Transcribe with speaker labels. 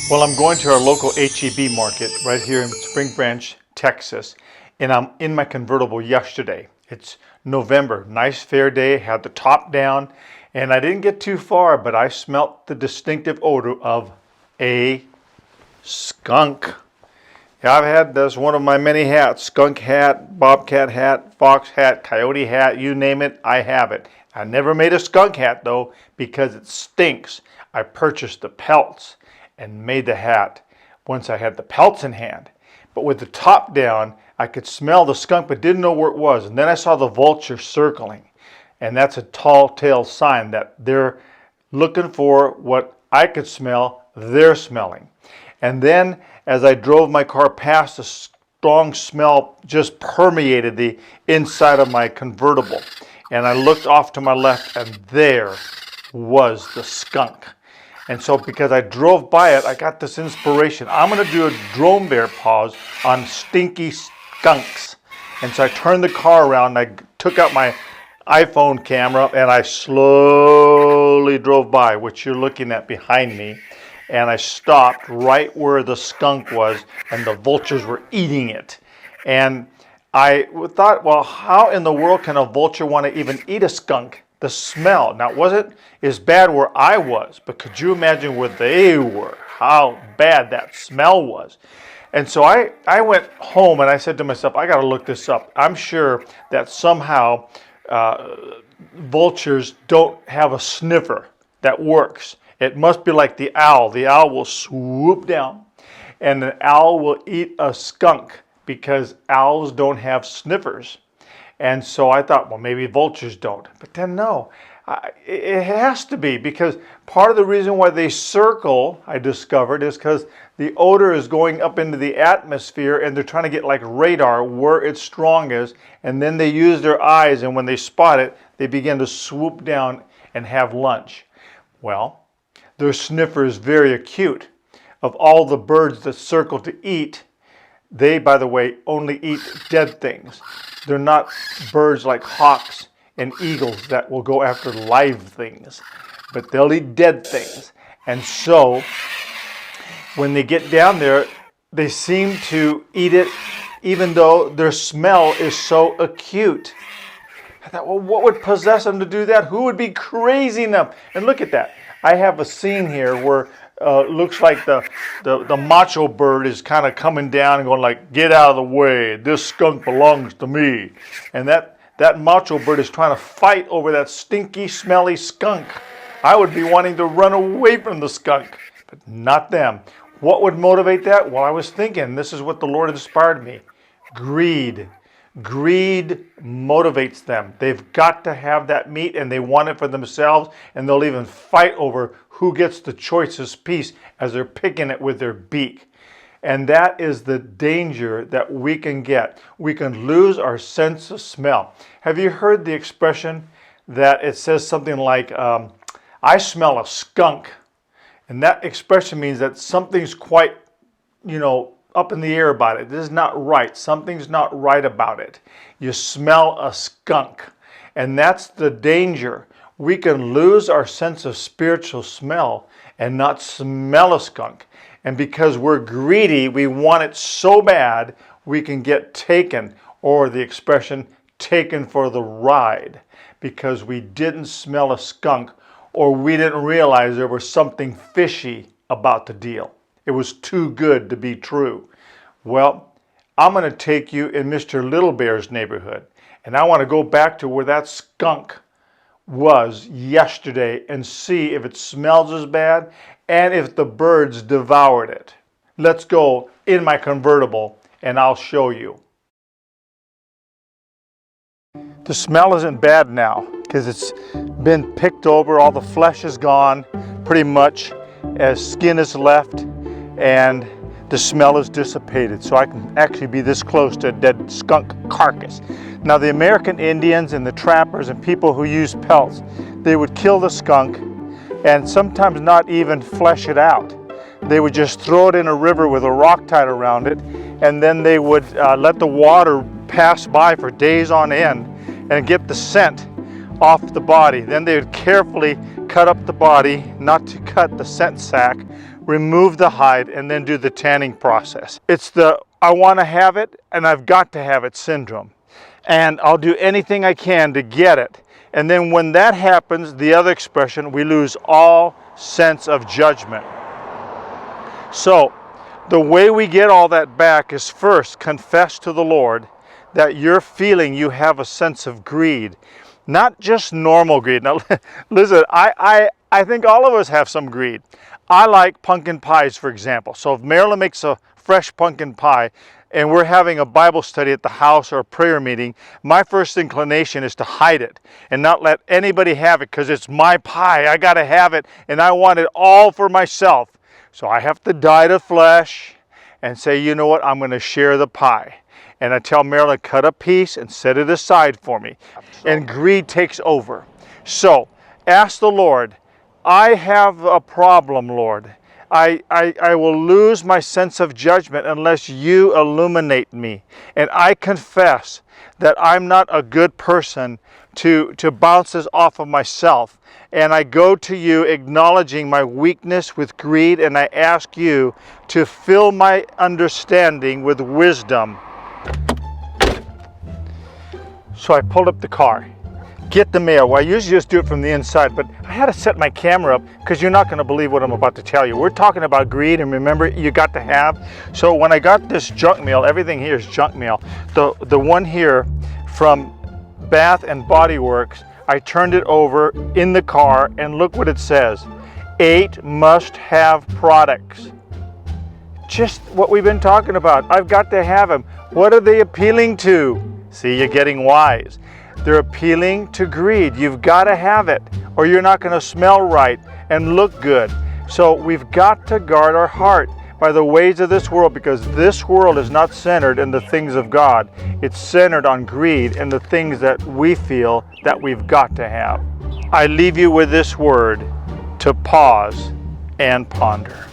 Speaker 1: Well, I'm going to our local HEB market right here in Spring Branch, Texas, and I'm in my convertible yesterday. It's November, nice fair day, had the top down, and I didn't get too far, but I smelt the distinctive odor of a skunk. Yeah, I've had this, one of my many hats: skunk hat, bobcat hat, fox hat, coyote hat, you name it, I have it. I never made a skunk hat though, because it stinks. I purchased the pelts and made the hat once I had the pelts in hand. But with the top down, I could smell the skunk but didn't know where it was. And then I saw the vulture circling. And that's a tall tale sign that they're looking for what I could smell, they're smelling. And then as I drove my car past, a strong smell just permeated the inside of my convertible. And I looked off to my left, and there was the skunk. And so because I drove by it, I got this inspiration. I'm going to do a drone bear pause on stinky skunks. And so I turned the car around, and I took out my iPhone camera, and I slowly drove by, which you're looking at behind me. And I stopped right where the skunk was, and the vultures were eating it. And I thought, well, how in the world can a vulture want to even eat a skunk? The smell. Now, it wasn't as bad where I was, but could you imagine where they were? How bad that smell was. And so I went home and I said to myself, I got to look this up. I'm sure that somehow vultures don't have a sniffer that works. It must be like the owl. The owl will swoop down, and the owl will eat a skunk because owls don't have sniffers. And so I thought, well, maybe vultures don't. But then no, it has to be, because part of the reason why they circle, I discovered, is because the odor is going up into the atmosphere, and they're trying to get like radar where it's strongest, and then they use their eyes, and when they spot it, they begin to swoop down and have lunch. Well, their sniffer is very acute. Of all the birds that circle to eat, they, by the way, only eat dead things. They're not birds like hawks and eagles that will go after live things, but they'll eat dead things. And so when they get down there, they seem to eat it even though their smell is so acute. I thought, well, what would possess them to do that? Who would be crazy enough? And look at that. I have a scene here where looks like the macho bird is kind of coming down and going like, get out of the way, this skunk belongs to me. And that macho bird is trying to fight over that stinky, smelly skunk. I would be wanting to run away from the skunk, but not them. What would motivate that? Well, I was thinking, this is what the Lord inspired me. Greed. Greed motivates them. They've got to have that meat, and they want it for themselves, and they'll even fight over who gets the choicest piece as they're picking it with their beak. And that is the danger that we can get. We can lose our sense of smell. Have you heard the expression that it says something like, I smell a skunk? And that expression means that something's quite, up in the air about it. This is not right. Something's not right about it. You smell a skunk. And that's the danger. We can lose our sense of spiritual smell and not smell a skunk. And because we're greedy, we want it so bad, we can get taken, or the expression, taken for the ride, because we didn't smell a skunk, or we didn't realize there was something fishy about the deal. It was too good to be true. Well, I'm going to take you in Mr. Little Bear's neighborhood, and I want to go back to where that skunk was yesterday and see if it smells as bad and if the birds devoured it. Let's go in my convertible and I'll show you. The smell isn't bad now because it's been picked over, all the flesh is gone pretty much, as skin is left, and the smell is dissipated. So I can actually be this close to a dead skunk carcass. Now the American Indians and the trappers and people who use pelts, they would kill the skunk and sometimes not even flesh it out. They would just throw it in a river with a rock tied around it, and then they would let the water pass by for days on end and get the scent off the body. Then they would carefully cut up the body, not to cut the scent sac, remove the hide, and then do the tanning process. It's the I want to have it and I've got to have it syndrome. And I'll do anything I can to get it. And then when that happens, the other expression, we lose all sense of judgment. So the way we get all that back is first confess to the Lord that you're feeling you have a sense of greed. Not just normal greed. Now, listen, I think all of us have some greed. I like pumpkin pies, for example. So if Marilyn makes a fresh pumpkin pie and we're having a Bible study at the house or a prayer meeting, my first inclination is to hide it and not let anybody have it because it's my pie. I got to have it and I want it all for myself. So I have to die to flesh and say, you know what, I'm going to share the pie. And I tell Marilyn, cut a piece and set it aside for me. And greed takes over. So ask the Lord, I have a problem, Lord. I will lose my sense of judgment unless you illuminate me. And I confess that I'm not a good person to bounce this off of myself. And I go to you acknowledging my weakness with greed, and I ask you to fill my understanding with wisdom. So I pulled up the car. Get the mail. Well, I usually just do it from the inside, but I had to set my camera up because you're not going to believe what I'm about to tell you. We're talking about greed, and remember, you got to have. So when I got this junk mail, everything here is junk mail. The one here from Bath and Body Works, I turned it over in the car, and look what it says. 8 must-have products. Just what we've been talking about. I've got to have them. What are they appealing to? See, you're getting wise. They're appealing to greed. You've got to have it, or you're not going to smell right and look good. So we've got to guard our heart by the ways of this world, because this world is not centered in the things of God. It's centered on greed and the things that we feel that we've got to have. I leave you with this word to pause and ponder.